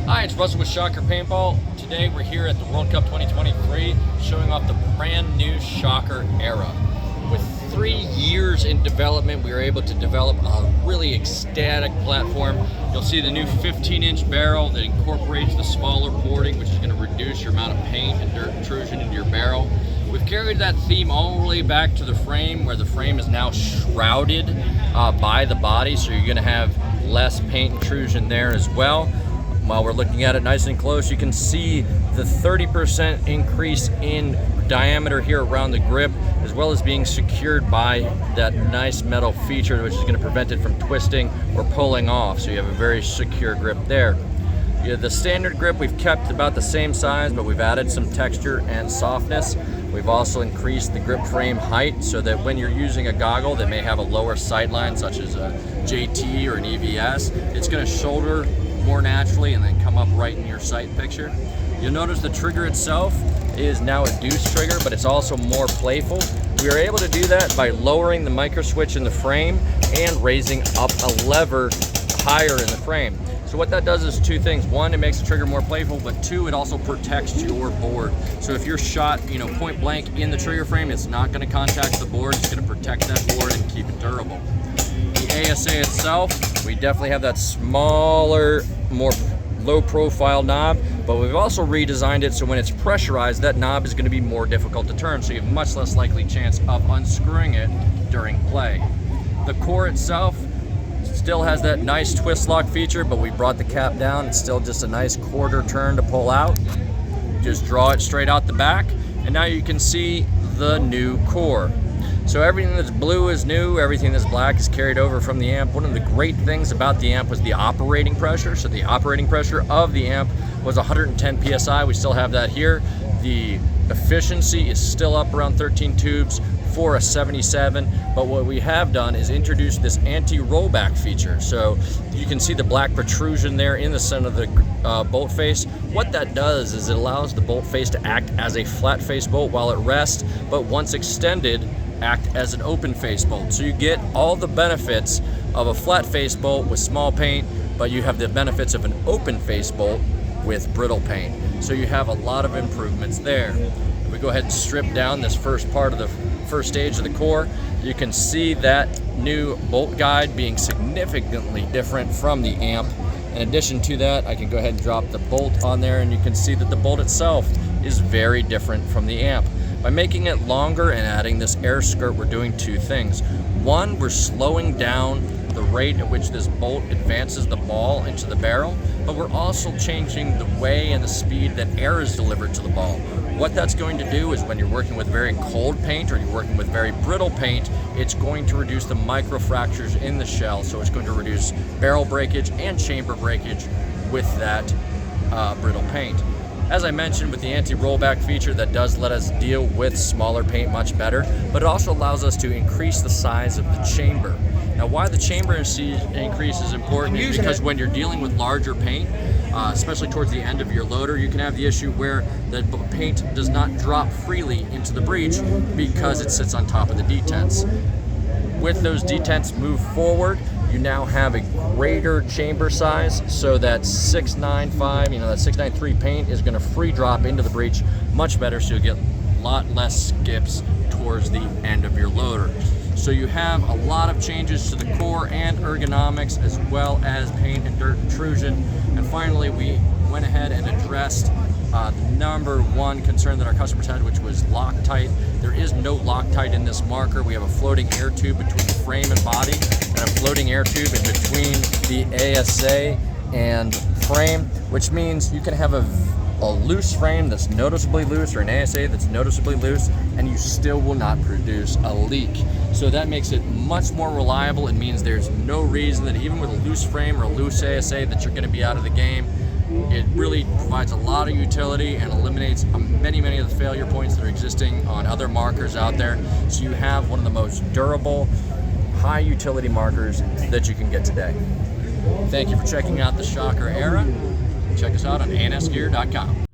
Hi, it's Russell with Shocker Paintball. Today we're here at the World Cup 2023 showing off the brand new Shocker Era. With 3 years in development, we were able to develop a really ecstatic platform. You'll see the new 15-inch barrel that incorporates the smaller porting, which is going to reduce your amount of paint and dirt intrusion into your barrel. We've carried that theme all the way back to the frame, where the frame is now shrouded by the body, so you're going to have less paint intrusion there as well. While we're looking at it nice and close, you can see the 30% increase in diameter here around the grip, as well as being secured by that nice metal feature, which is going to prevent it from twisting or pulling off. So you have a very secure grip there. The standard grip we've kept about the same size, but we've added some texture and softness. We've also increased the grip frame height so that when you're using a goggle that may have a lower sight line, such as a JT or an EVS, it's going to shoulder more naturally and then come up right in your sight picture. You'll notice the trigger itself is now a deuce trigger, but it's also more playful. We are able to do that by lowering the micro switch in the frame and raising up a lever higher in the frame. So what that does is two things. One, it makes the trigger more playful, but two, it also protects your board. So if you're shot, point blank in the trigger frame, it's not going to contact the board. It's going to protect that board and keep it durable. The ASA itself, we definitely have that smaller, more low profile knob, but we've also redesigned it so when it's pressurized, that knob is going to be more difficult to turn, so you have much less likely chance of unscrewing it during play. The core itself still has that nice twist lock feature, but we brought the cap down. It's still just a nice quarter turn to pull out. Just draw it straight out the back, and now you can see the new core. So everything that's blue is new, everything that's black is carried over from the amp. One of the great things about the amp was the operating pressure. So the operating pressure of the amp was 110 PSI. We still have that here. The efficiency is still up around 13 tubes for a 77, but what we have done is introduce this anti-rollback feature. So you can see the black protrusion there in the center of the bolt face. What that does is it allows the bolt face to act as a flat face bolt while at rest, but once extended, act as an open face bolt. So you get all the benefits of a flat face bolt with small paint, but you have the benefits of an open face bolt with brittle paint. So you have a lot of improvements there. If we go ahead and strip down this first part of the first stage of the core, you can see that new bolt guide being significantly different from the amp. In addition to that, I can go ahead and drop the bolt on there, and you can see that the bolt itself is very different from the amp. By making it longer and adding this air skirt, we're doing two things. One, we're slowing down the rate at which this bolt advances the ball into the barrel, but we're also changing the way and the speed that air is delivered to the ball. What that's going to do is when you're working with very cold paint or you're working with very brittle paint, it's going to reduce the microfractures in the shell, so it's going to reduce barrel breakage and chamber breakage with that brittle paint. As I mentioned, with the anti-rollback feature, that does let us deal with smaller paint much better, but it also allows us to increase the size of the chamber. Now, why the chamber increase is important is because when you're dealing with larger paint, especially towards the end of your loader, you can have the issue where the paint does not drop freely into the breech because it sits on top of the detents. With those detents moved forward, you now have a greater chamber size, so that 695, that 693 paint is going to free drop into the breech much better, so you'll get a lot less skips towards the end of your loader. So you have a lot of changes to the core and ergonomics, as well as paint and dirt intrusion. And finally, we went ahead and addressed the number one concern that our customers had, which was Loctite. There is no Loctite in this marker. We have a floating air tube between the frame and body, and a floating air tube in between the ASA and frame, which means you can have a loose frame that's noticeably loose, or an ASA that's noticeably loose, and you still will not produce a leak. So that makes it much more reliable. It means there's no reason that even with a loose frame or a loose ASA that you're going to be out of the game. It really provides a lot of utility and eliminates many of the failure points that are existing on other markers out there. So you have one of the most durable, high utility markers that you can get today. Thank you for checking out the Shocker Era. Check us out on ANSgear.com.